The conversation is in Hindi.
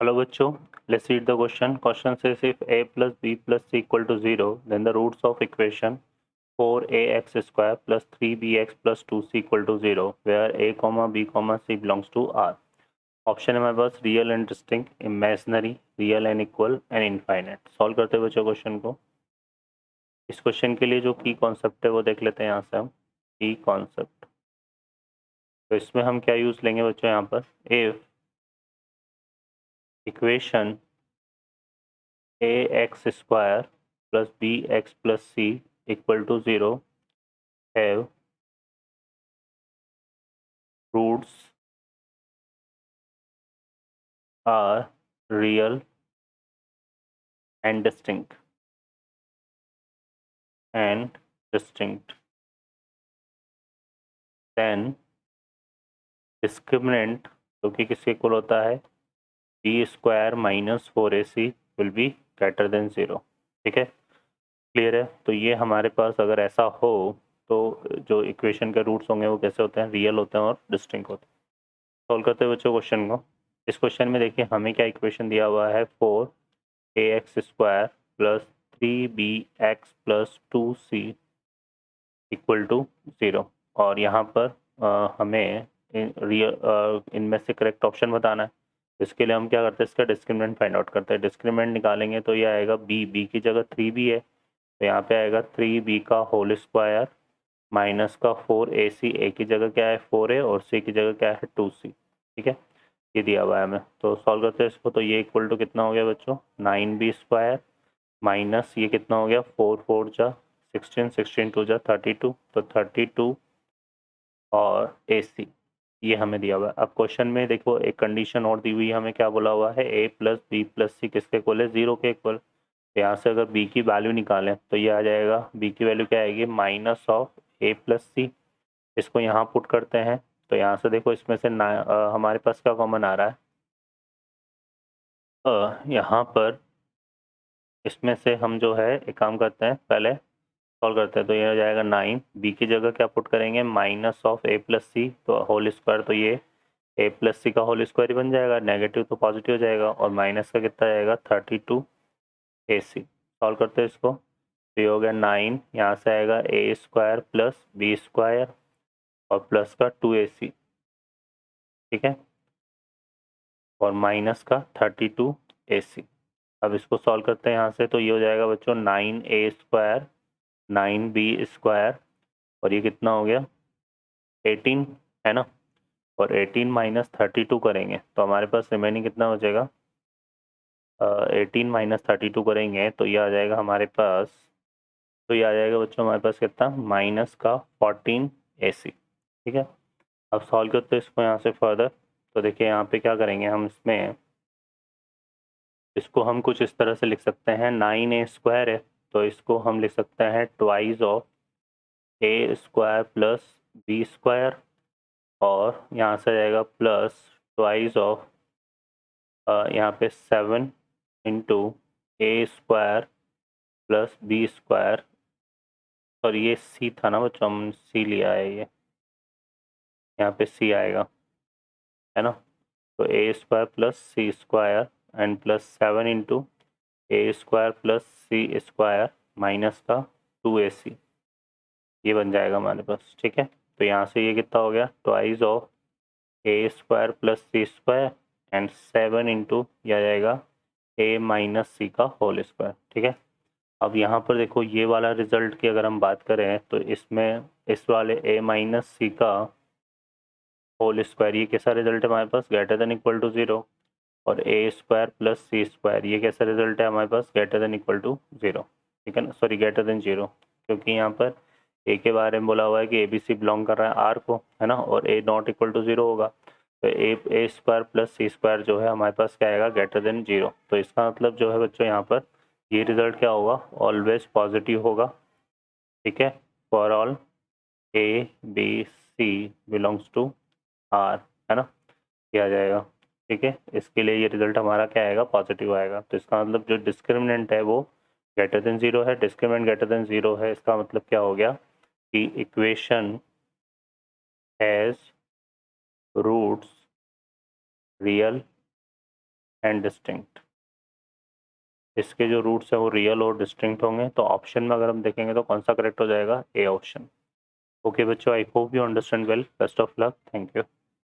Hello बच्चों, let's read the question. Question says if a plus b plus c equal to 0, then the roots of equation 4ax square plus 3bx plus 2c equal to 0, where a comma b comma c belongs to R. Option है हमारे पास real and distinct, imaginary, real and equal and infinite. Solve करते हैं बच्चों क्वेश्चन को। इस क्वेश्चन के लिए जो की कॉन्सेप्ट है वो देख लेते हैं यहाँ से हम। की कॉन्सेप्ट, तो इसमें हम क्या यूज़ लेंगे बच्चों यहाँ पर, if equation ax square plus bx plus c equal to 0 have roots are real and distinct then discriminant जो कि किसके इक्वल होता है B square minus 4ac will be greater than 0। ठीक है, क्लियर है। तो ये हमारे पास अगर ऐसा हो तो जो इक्वेशन के रूट्स होंगे वो कैसे होते हैं, रियल होते हैं और डिस्टिंक्ट होते हैं। सॉल्व करते हैं बच्चों क्वेश्चन को। इस क्वेश्चन में देखिए हमें क्या इक्वेशन दिया हुआ है, 4ax square plus 3bx plus 2c equal to 0, और यहाँ पर हमें इनमें से करेक्ट ऑप्शन बताना है। इसके लिए हम क्या करते हैं, इसका डिस्क्रिमिनेंट फाइंड आउट करते हैं। डिस्क्रिमिनेंट निकालेंगे तो ये आएगा बी की जगह 3b है, तो यहाँ पे आएगा 3b का होल स्क्वायर माइनस का 4ac, ए की जगह क्या है 4a और c की जगह क्या है 2c। ठीक है, ये दिया हुआ है हमें। तो सॉल्व करते हैं इसको। तो ये इक्वल टू कितना हो गया बच्चों, 9b स्क्वायर माइनस ये कितना हो गया 4 जा 16, 16 2 जा 32, तो 32 और AC ये हमें दिया हुआ है। अब क्वेश्चन में देखो एक कंडीशन और दी हुई है, हमें क्या बोला हुआ है, a प्लस बी प्लस सी किसके इक्वल है, 0 के इक्वल। तो यहाँ से अगर b की वैल्यू निकालें तो ये आ जाएगा, b की वैल्यू क्या आएगी, माइनस ऑफ a प्लस सी। इसको यहाँ पुट करते हैं तो यहाँ से देखो इसमें से हमारे पास क्या कॉमन आ रहा है, यहाँ पर इसमें से हम जो है एक काम करते हैं, पहले सॉल्व करते हैं। तो ये हो जाएगा 9, बी की जगह क्या पुट करेंगे, माइनस ऑफ a प्लस सी, तो होल स्क्वायर, तो ये a प्लस सी का होल स्क्वायर ही बन जाएगा, नेगेटिव तो पॉजिटिव हो जाएगा, और माइनस का कितना जाएगा 32ac। सॉल्व करते हैं इसको। तो ये हो गया 9, यहाँ से आएगा a square plus B square और प्लस का 2ac। ठीक है, और माइनस का 32ac। अब इसको सॉल्व करते हैं यहाँ से। तो ये हो जाएगा बच्चों 9a स्क्वायर 9b स्क्वायर, और ये कितना हो गया 18, है ना। और 18 माइनस 32 करेंगे तो हमारे पास रिमेनिंग कितना हो जाएगा, 18 माइनस 32 करेंगे तो ये आ जाएगा हमारे पास, तो ये आ जाएगा बच्चों हमारे पास कितना, माइनस का 14ac। ठीक है, अब सॉल्व करते हैं इसको यहाँ से फर्दर। तो देखिए यहाँ पे क्या करेंगे हम, इसमें इसको हम कुछ इस तरह से लिख सकते हैं, 9a स्क्वायर है तो इसको हम लिख सकते हैं twice of a square plus B square, और यहाँ से जाएगा प्लस ट्वाइस ऑफ यहाँ पे 7 into a square plus B square, और ये सी था ना बच्चों, हम सी लिया है, ये यहाँ पे सी आएगा, है ना। तो a square plus C square and plus 7 into a square plus C square minus का 2ac, ये बन जाएगा हमारे पास। ठीक है, तो यहाँ से ये कितना हो गया, twice of A square plus C square and 7 into यह जाएगा ए माइनस सी का होल स्क्वायर। ठीक है, अब यहाँ पर देखो ये वाला रिजल्ट की अगर हम बात करें तो इसमें इस वाले ए माइनस सी का होल स्क्वायर, ये कैसा रिजल्ट है हमारे पास, ग्रेटर देन इक्वल टू 0, और ए स्क्वायर प्लस सी स्क्वायर ये कैसा रिजल्ट है हमारे पास, ग्रेटर देन इक्वल टू 0। ठीक है ना, सॉरी ग्रेटर देन 0, क्योंकि यहाँ पर ए के बारे में बोला हुआ है कि ए बी सी बिलोंग कर रहा है आर को, है ना, और ए नॉट इक्वल टू 0 होगा, तो a square plus C square जो है हमारे पास क्या आएगा, ग्रेटर देन 0। तो इसका मतलब जो है बच्चों यहाँ पर ये रिजल्ट क्या होगा, ऑलवेज पॉजिटिव होगा। ठीक है, for all A B C belongs to R, है ना, ये आ जाएगा। ठीक है, इसके लिए ये रिजल्ट हमारा क्या आएगा, पॉजिटिव आएगा। तो इसका मतलब जो डिस्क्रिमिनेंट है वो ग्रेटर देन 0 है, डिस्क्रिमिनेंट ग्रेटर देन 0 है, इसका मतलब क्या हो गया कि equation has roots real and distinct. इसके जो रूट्स हैं वो रियल और डिस्टिंक्ट होंगे। तो ऑप्शन में अगर हम देखेंगे तो कौन सा करेक्ट हो जाएगा? A option. ओके बच्चों, I hope you understand well. Best of luck, thank you.